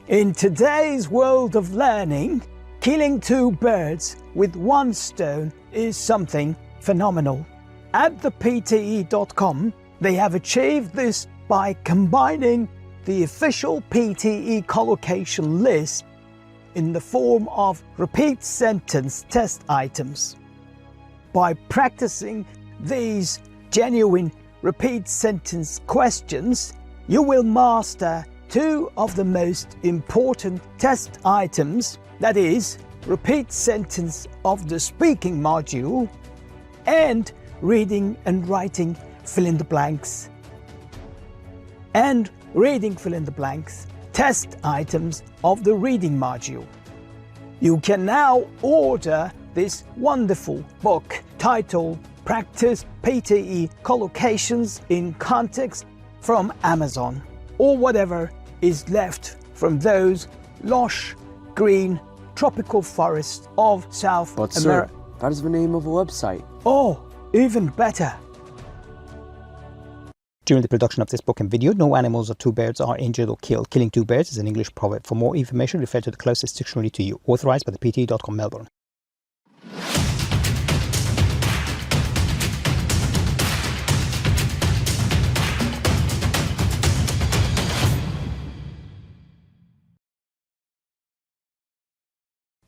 In today's world of learning, killing two birds with one stone is something phenomenal. At the PTE.com, they have achieved this by combining the official PTE collocation list in the form of repeat sentence test items. By practicing these genuine repeat sentence questions, you will master two of the most important test items, that is, repeat sentence of the speaking module and reading and writing fill-in-the-blanks. And reading fill-in-the-blanks test items of the reading module. You can now order this wonderful book titled Practice PTE Collocations in Context from Amazon, or whatever is left from those lush, green, tropical forests of South America. But sir, that is the name of a website. Oh, even better. During the production of this book and video, no animals or two birds are injured or killed. Killing two birds is an English proverb. For more information, refer to the closest dictionary to you. Authorized by the PTE.com Melbourne.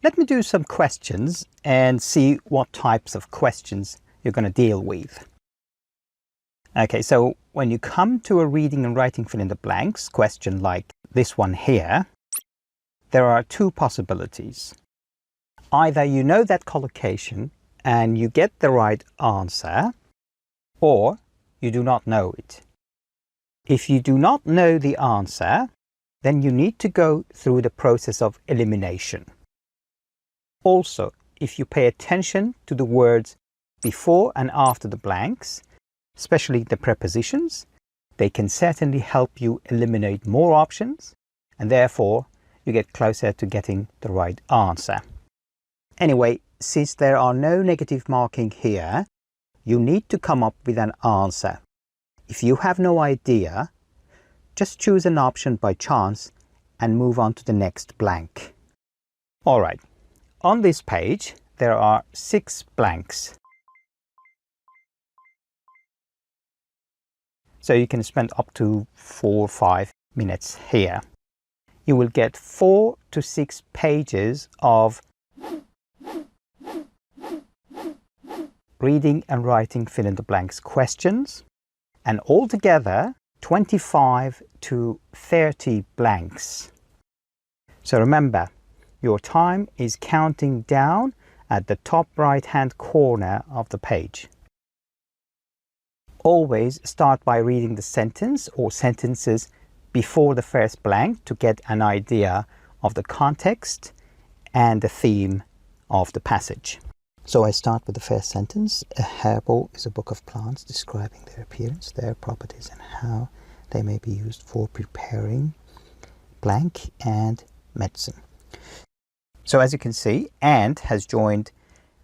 Let me do some questions and see what types of questions you're going to deal with. Okay, so when you come to a reading and writing fill-in-the-blanks question like this one here, there are two possibilities. Either you know that collocation and you get the right answer, or you do not know it. If you do not know the answer, then you need to go through the process of elimination. Also, if you pay attention to the words before and after the blanks, especially the prepositions, they can certainly help you eliminate more options, and therefore you get closer to getting the right answer. Anyway, since there are no negative marking here, you need to come up with an answer. If you have no idea, just choose an option by chance and move on to the next blank. All right. On this page, there are 6 blanks. So you can spend up to 4 or 5 minutes here. You will get 4 to 6 pages of reading and writing fill-in-the-blanks questions, and altogether 25 to 30 blanks. So remember, your time is counting down at the top right-hand corner of the page. Always start by reading the sentence or sentences before the first blank to get an idea of the context and the theme of the passage. So I start with the first sentence. A herbal is a book of plants describing their appearance, their properties, and how they may be used for preparing blank and medicine. So as you can see, and has joined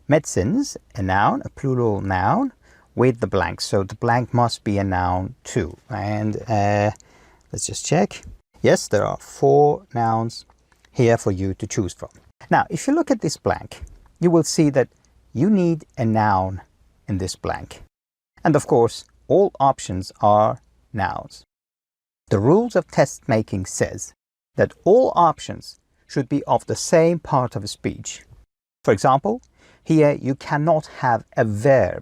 medicines, a noun, a plural noun, with the blank. So the blank must be a noun too. And let's just check. Yes, there are 4 nouns here for you to choose from. Now, if you look at this blank, you will see that you need a noun in this blank. And of course, all options are nouns. The rules of test making says that all options should be of the same part of a speech. For example, here you cannot have a verb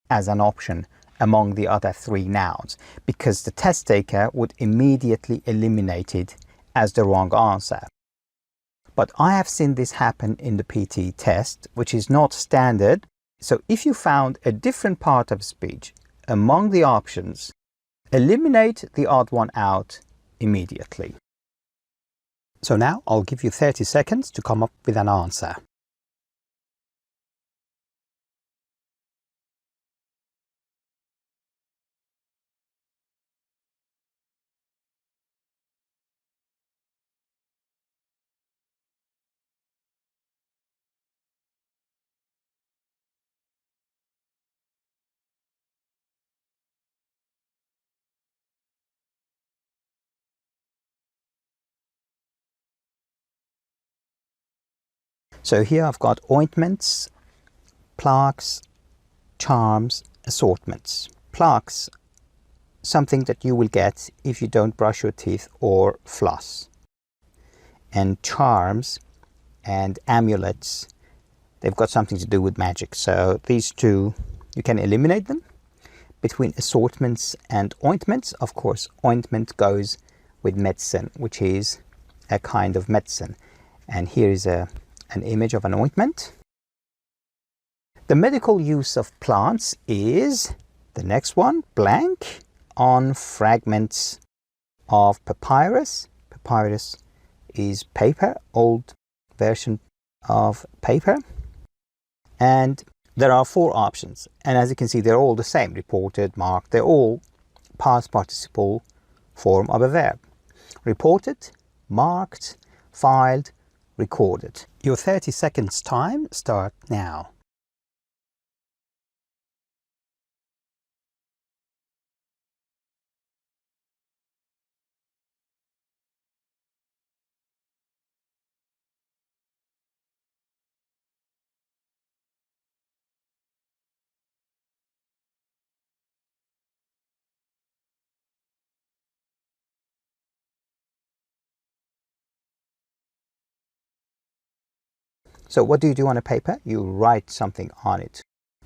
as an option among the other 3 nouns, because the test taker would immediately eliminate it as the wrong answer. But I have seen this happen in the PTE test, which is not standard. So if you found a different part of speech among the options, eliminate the odd one out immediately. So now I'll give you 30 seconds to come up with an answer. So here I've got ointments, plaques, charms, assortments. Plaques, something that you will get if you don't brush your teeth or floss. And charms and amulets, they've got something to do with magic. So these two, you can eliminate them. Between assortments and ointments, of course, ointment goes with medicine, which is a kind of medicine. And here is an image of an ointment. The medical use of plants is the next one, blank, on fragments of papyrus. Papyrus is paper, old version of paper. And there are 4 options. And as you can see, they're all the same. Reported, marked, they're all past participle form of a verb. Reported, marked, filed, recorded. Your 30 seconds time start now. So what do you do on a paper? You write something on it.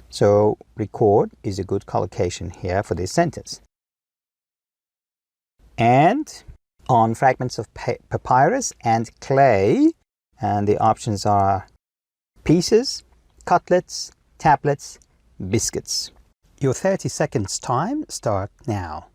So record is a good collocation here for this sentence. And on fragments of papyrus and clay, and the options are pieces, cutlets, tablets, biscuits. Your 30 seconds time start now.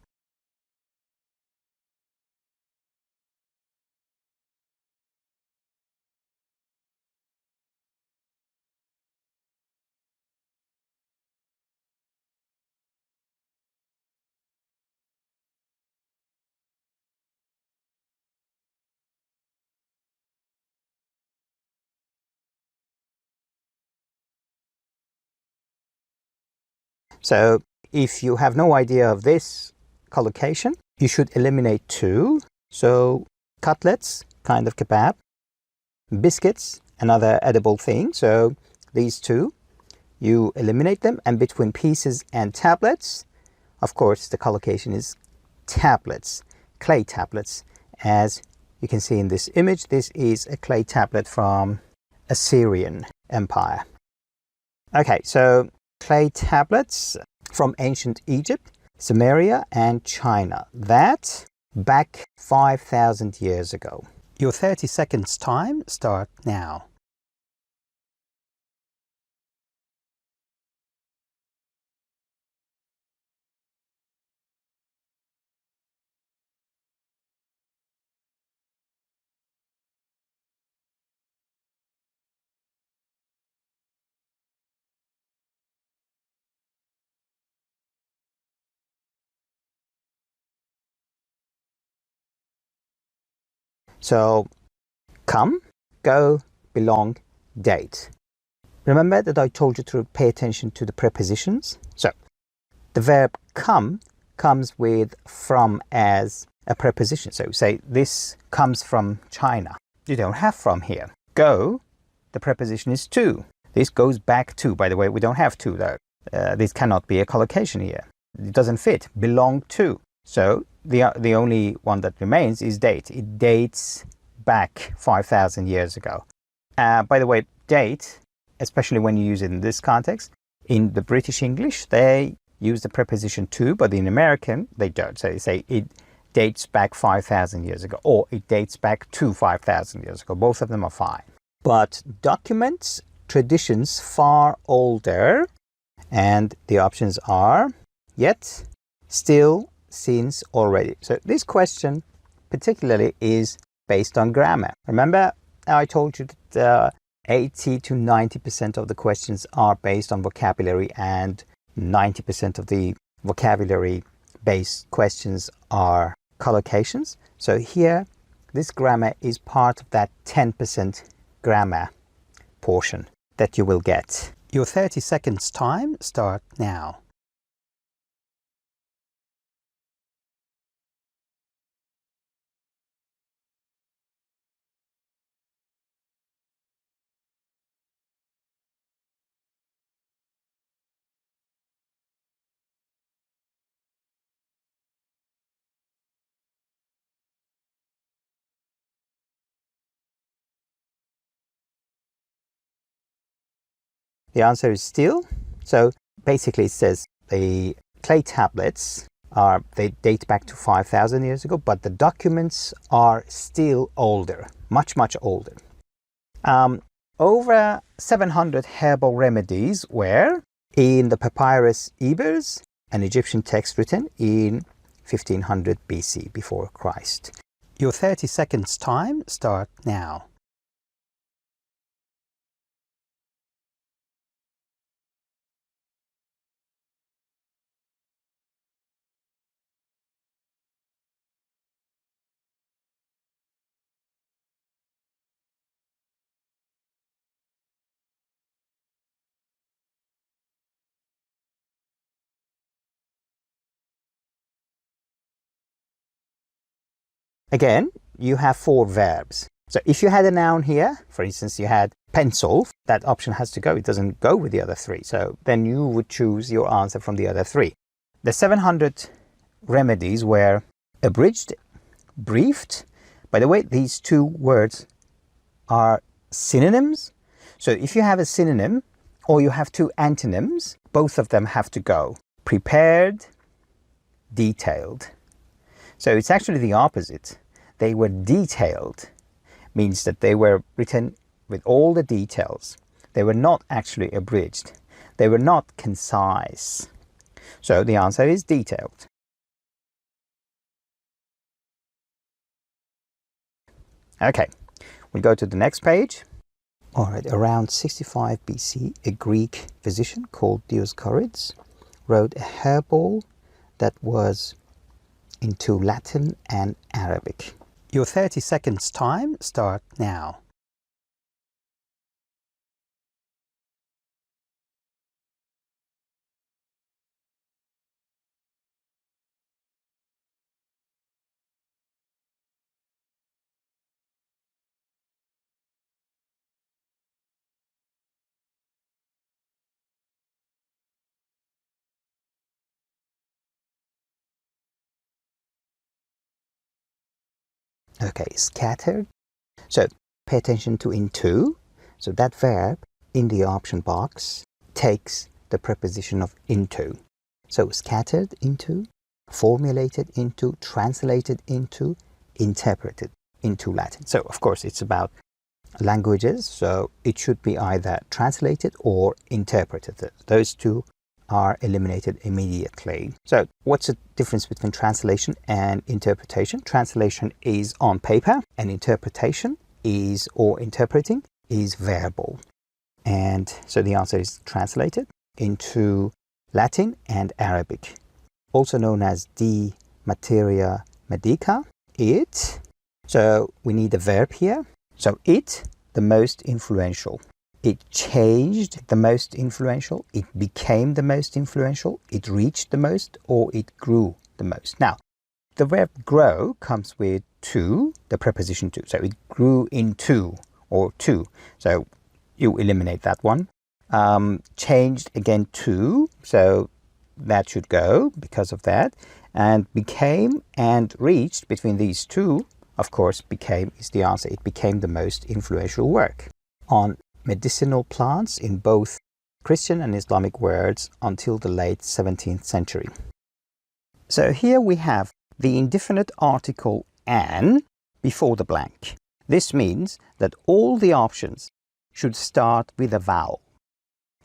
So if you have no idea of this collocation, you should eliminate 2. So cutlets, kind of kebab, biscuits, another edible thing. So these 2, you eliminate them. And between pieces and tablets, of course, the collocation is tablets, clay tablets. As you can see in this image, this is a clay tablet from Assyrian Empire. Okay, so clay tablets from ancient Egypt, Samaria and China. That back 5,000 years ago. Your 30 seconds time start now. So come, go, belong, date. Remember that I told you to pay attention to the prepositions? So the verb come comes with from as a preposition. So say this comes from China. You don't have from here. Go, the preposition is to. This goes back to. By the way, we don't have to though. This cannot be a collocation here. It doesn't fit. Belong to. So the only one that remains is date. It dates back 5,000 years ago. By the way, date, especially when you use it in this context, in the British English, they use the preposition to, but in American, they don't. So they say it dates back 5,000 years ago, or it dates back to 5,000 years ago. Both of them are fine. But documents, traditions far older, and the options are yet, still, since, already. So this question particularly is based on grammar. Remember, I told you that 80 to 90% of the questions are based on vocabulary, and 90% of the vocabulary-based questions are collocations. So here, this grammar is part of that 10% grammar portion that you will get. Your 30 seconds time start now. The answer is still. So basically it says the clay tablets they date back to 5,000 years ago, but the documents are still older, much, much older. Over 700 herbal remedies were in the papyrus Ebers, an Egyptian text written in 1500 BC, before Christ. Your 30 seconds time start now. Again, you have 4 verbs. So if you had a noun here, for instance, you had pencil, that option has to go. It doesn't go with the other 3. So then you would choose your answer from the other 3. The 700 remedies were abridged, briefed. By the way, these 2 words are synonyms. So if you have a synonym or you have 2 antonyms, both of them have to go. Prepared, detailed. So it's actually the opposite. They were detailed, means that they were written with all the details. They were not actually abridged. They were not concise. So the answer is detailed. Okay, we'll go to the next page. All right, around 65 BC, a Greek physician called Dioscorides wrote a Herbal that was into Latin and Arabic. Your 30 seconds time start now. Okay, scattered. So pay attention to into. So that verb in the option box takes the preposition of into. So scattered into, formulated into, translated into, interpreted into Latin. So of course it's about languages, so it should be either translated or interpreted. Those 2 are eliminated immediately. So what's the difference between translation and interpretation? Translation is on paper and interpretation is, or interpreting, is verbal. And so the answer is translated into Latin and Arabic, also known as de materia medica, it. So we need a verb here. So it, the most influential. It changed, the most influential. It became the most influential. It reached the most, or it grew the most. Now, the verb grow comes with to, the preposition to. So it grew into, or to. So you eliminate that one. Changed again to, so that should go because of that. And became and reached, between these 2, of course, became is the answer. It became the most influential work on medicinal plants in both Christian and Islamic words until the late 17th century. So here we have the indefinite article an before the blank. This means that all the options should start with a vowel.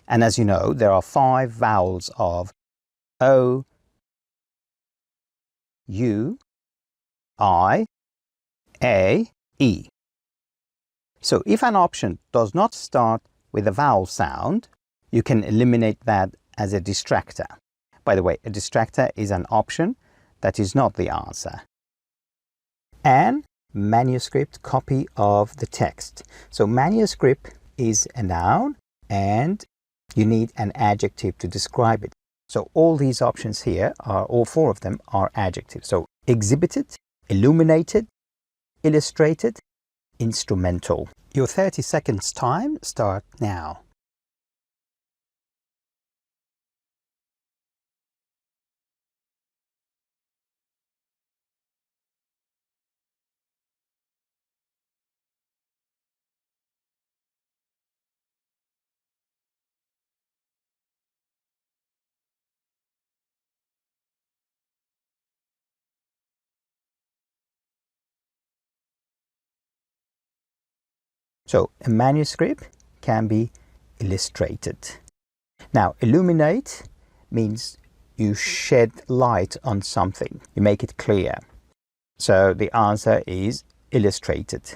And as you know, there are 5 vowels of O, U, I, A, E. So if an option does not start with a vowel sound, you can eliminate that as a distractor. By the way, a distractor is an option that is not the answer. An manuscript copy of the text. So manuscript is a noun and you need an adjective to describe it. So all these options here are, all 4 of them are adjectives. So exhibited, illuminated, illustrated, instrumental. Your 30 seconds time start now. So a manuscript can be illustrated. Now, illuminate means you shed light on something. You make it clear. So the answer is illustrated.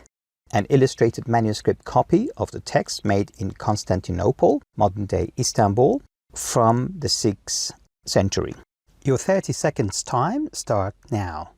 An illustrated manuscript copy of the text made in Constantinople, modern-day Istanbul, from the 6th century. Your 30 seconds time start now.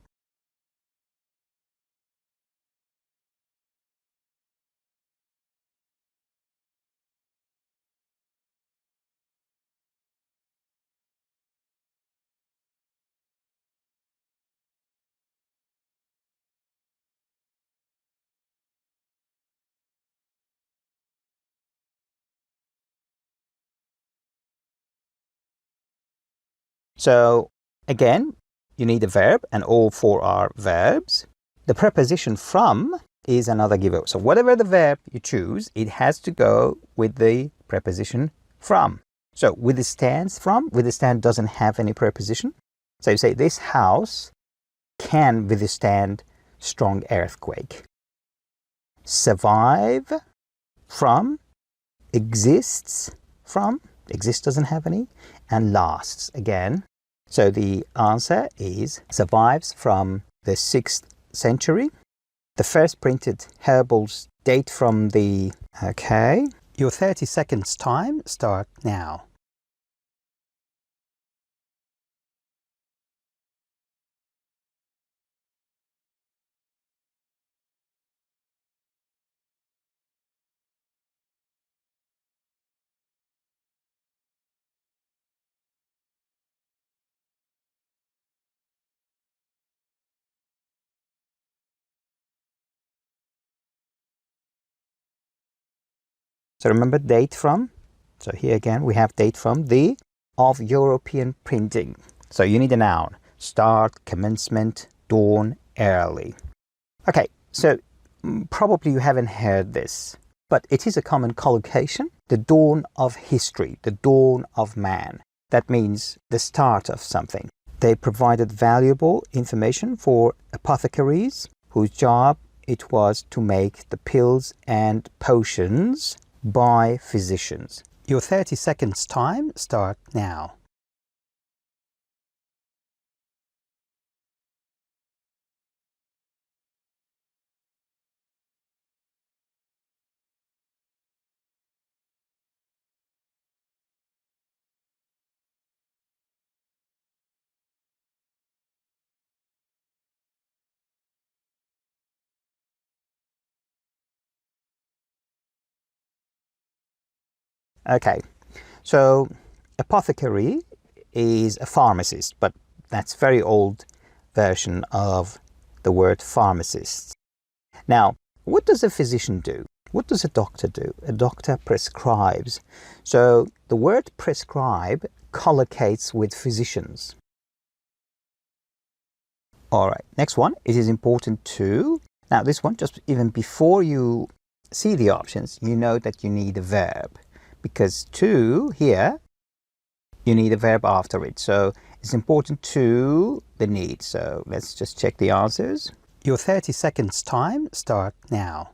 So again, you need a verb, and all 4 are verbs. The preposition from is another giveaway. So whatever the verb you choose, it has to go with the preposition from. So withstands from, withstand doesn't have any preposition. So you say this house can withstand strong earthquake. Survive from, exists from, exist doesn't have any, and lasts again. So the answer is survives from the 6th century. The first printed herbals date from the... Okay, your 30 seconds time start now. So remember date from. So here again we have date from the of European printing. So you need a noun. Start, commencement, dawn, early. Okay, so probably you haven't heard this, but it is a common collocation. The dawn of history, the dawn of man. That means the start of something. They provided valuable information for apothecaries, whose job it was to make the pills and potions by physicians. Your 30 seconds time start now. Okay, so apothecary is a pharmacist, but that's very old version of the word pharmacist. Now, what does a physician do? What does a doctor do? A doctor prescribes. So the word prescribe collocates with physicians. All right, next one. It is important to... Now this one, just even before you see the options, you know that you need a verb. Because to here, you need a verb after it. So it's important to the need. So let's just check the answers. Your 30 seconds time start now.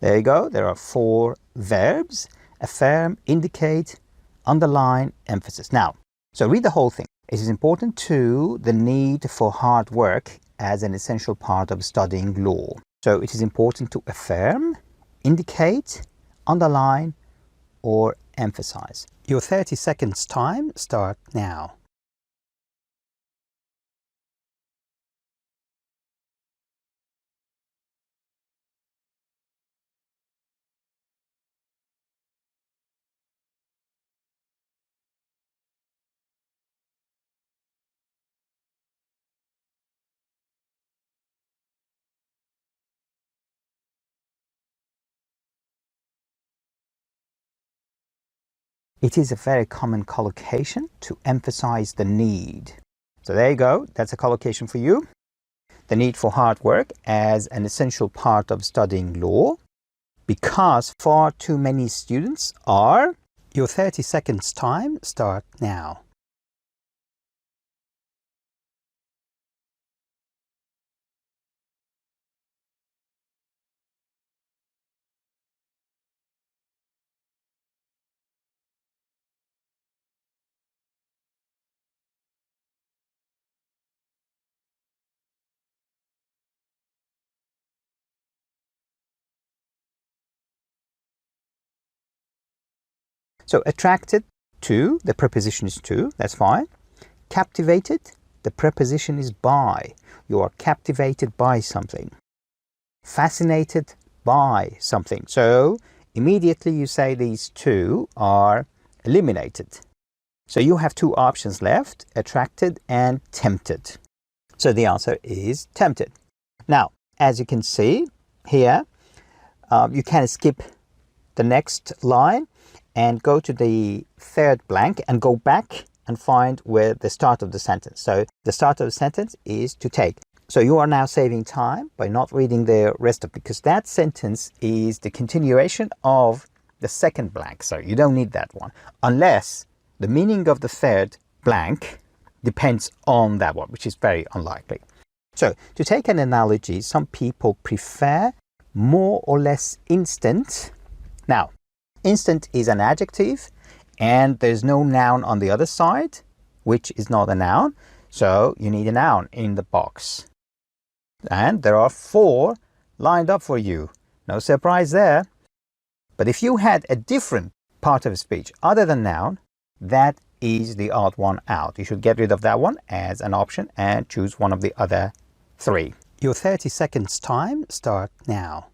There you go. There are 4 verbs: affirm, indicate, underline, emphasis. Now, so read the whole thing. It is important to the need for hard work as an essential part of studying law. So it is important to affirm, indicate, underline, or emphasize. Your 30 seconds time start now. It is a very common collocation to emphasize the need. So there you go, that's a collocation for you. The need for hard work as an essential part of studying law, because far too many students are. Your 30 seconds time start now. So attracted to, the preposition is to, that's fine. Captivated, the preposition is by. You are captivated by something. Fascinated by something. So immediately you say these two are eliminated. So you have two options left, attracted and tempted. So the answer is tempted. Now, as you can see here, you can skip the next line and go to the third blank and go back and find where the start of the sentence. So the start of the sentence is to take. So you are now saving time by not reading the rest of it, because that sentence is the continuation of the second blank. So you don't need that one, unless the meaning of the third blank depends on that one, which is very unlikely. So to take an analogy, some people prefer more or less instant. Now, instant is an adjective and there's no noun on the other side, which is not a noun. So you need a noun in the box. And there are 4 lined up for you. No surprise there. But if you had a different part of a speech other than noun, that is the odd one out. You should get rid of that one as an option and choose one of the other 3. Your 30 seconds time start now.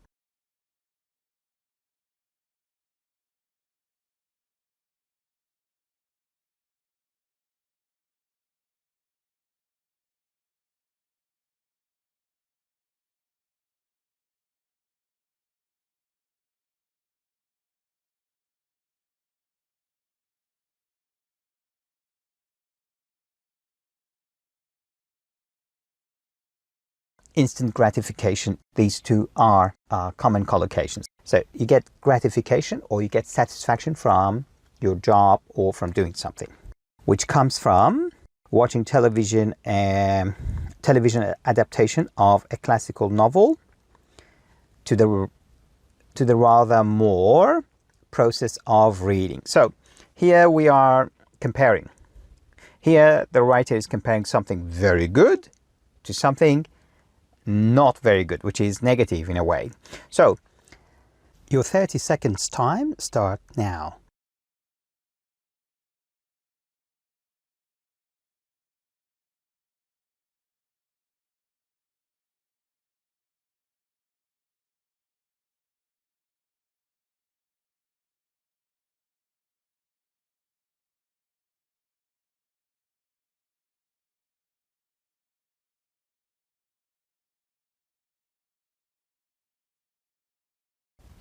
Instant gratification, these two are common collocations. So you get gratification or you get satisfaction from your job or from doing something, which comes from watching television and television adaptation of a classical novel to the rather more process of reading. So here we are comparing. Here the writer is comparing something very good to something not very good, which is negative in a way. So your 30 seconds time start now.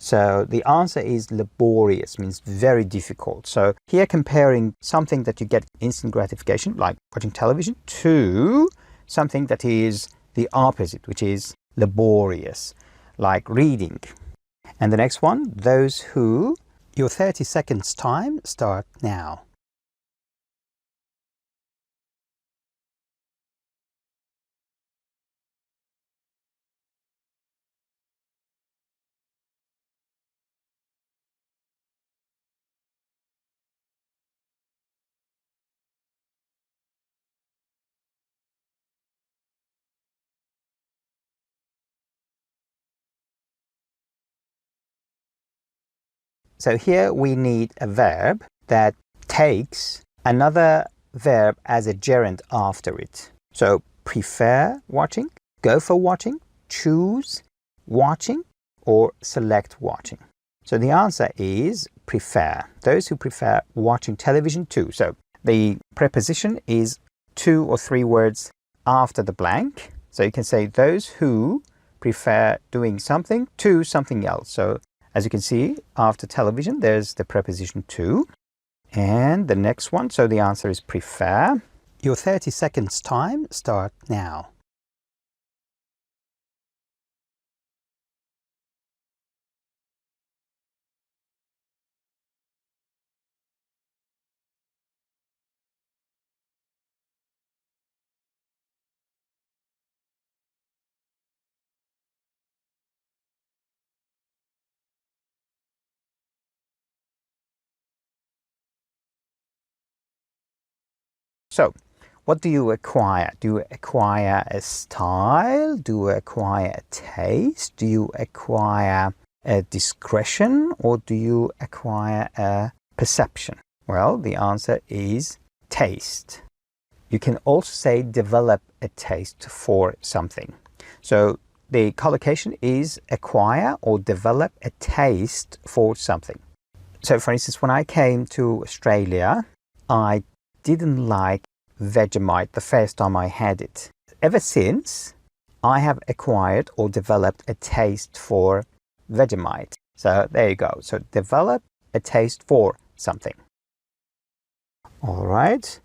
So the answer is laborious, means very difficult. So here comparing something that you get instant gratification, like watching television, to something that is the opposite, which is laborious, like reading. And the next one, those who. Your 30 seconds time start now. So here we need a verb that takes another verb as a gerund after it. So prefer watching, go for watching, choose watching, or select watching. So the answer is prefer. Those who prefer watching television too. So the preposition is 2 or 3 words after the blank. So you can say those who prefer doing something to something else. So as you can see, after television, there's the preposition to. And the next one, so the answer is prefer. Your 30 seconds time start now. So, what do you acquire? Do you acquire a style? Do you acquire a taste? Do you acquire a discretion? Or do you acquire a perception? Well, the answer is taste. You can also say develop a taste for something. So the collocation is acquire or develop a taste for something. So for instance, when I came to Australia, I didn't like Vegemite the first time I had it. Ever since, I have acquired or developed a taste for Vegemite. So there you go. So develop a taste for something. All right.